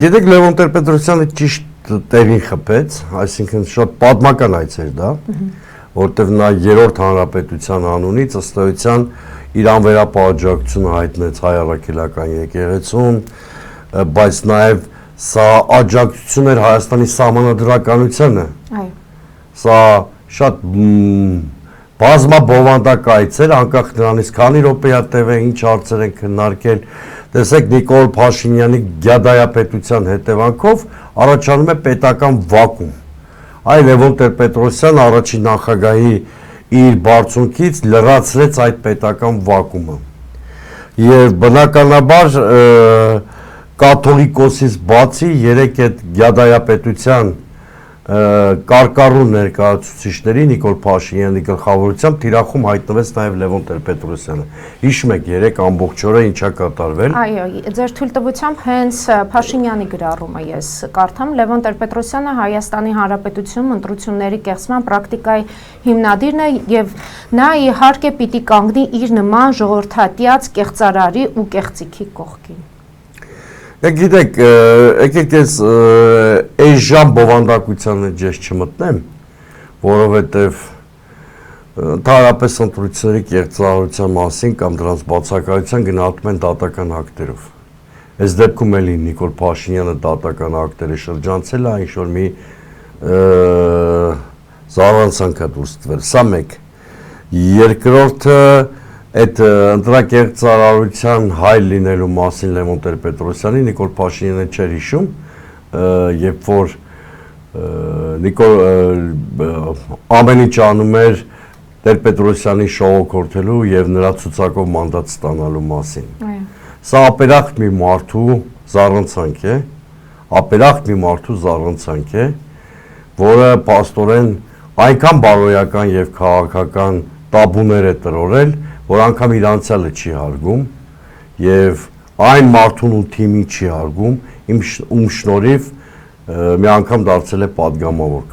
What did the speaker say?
Գիտեք, Լևոն Տեր-Պետրոսյանը ճիշտ տեղին խփեց, այսինքն շատ պատմական այց էր դա, որտեղ նա երրորդ հանրապետության անունից ըստ էության իր անվերապահաջակցությունը հայտնեց հայ առաքելական եկեղեցուն, բայց նաև սա աջակցություն էր Հայաստանի սահմանադրականությանը, սա շատ բազմաբովանդակ այց էր, անկախ նրանից քանի րոպեա տևե, ինչ հարցեր են քննարկել, տեսեք Նիկոլ Փաշինյանի գյադայապետության հետևանքով առաջանում է պետական վակուում, այ Լևոն Տեր-Պետրոսյանը առաջին նախագահի իր բարձունքից լրացրեց այդ պետական վակումը և բնականաբար կաթողիկոսից բացի երեք այդ գյադայապետության կարկառուն ներկայացուցիչների Նիկոլ Փաշինյանի գլխավորությամբ թիրախում հայտնվեց նաև Լևոն Տեր-Պետրոսյանը, հիշում եք երեք ամբողջ օրը ինչա կատարվել։ Այո, ձեր թույլտվությամբ հենց Փաշինյանի գրառումը ես կարդամ, Լևոն Տեր-Պետրոսյանը Հայաստանի Հանրապետությունում ընտրությունների կեղծման պրակտիկայի հիմնադիրն է և նա իհարկե պիտի կանգնի իր նման ժողովրդատյաց կեղծարարի ու կեղծիքի կողքին։ Գիտեք, եկեք ես այժմ բովանդակության մեջ ես չմտնեմ, որովհետև ընդհանրապես ընտրությունների կեղծարարության մասին կամ դրանց բացակայության գնահատում են դատական ակտերով։ Այս դեպքում էլի Նիկոլ Փաշինյանը դատական ակտերի շրջանցել է, ինչ-որ մի զառանցանք է դուրս տվել, սա մեկ։ Երկրորդը այդ ընտրակեղծարարության հայ լինելու մասին Լևոն Տեր-Պետրոսյանի Նիկոլ Փաշինյանը չէր հիշում, երբ որ ամեն ինչ անում էր Տեր-Պետրոսյանի շողոքորթելու և նրա ցուցակով մանդատ ստանալու մասին։ Սա ապերախտ մի մարդու զառանցանք է, որը պաստորեն այնքան բարոյական և քաղաքական տաբուներ է տրորել, որ անգամ իր անցյալը չի հարգում և այն մարդուն ու թիմին չի հարգում, ում շնորհիվ մի անգամ դարձել է պատգամավոր։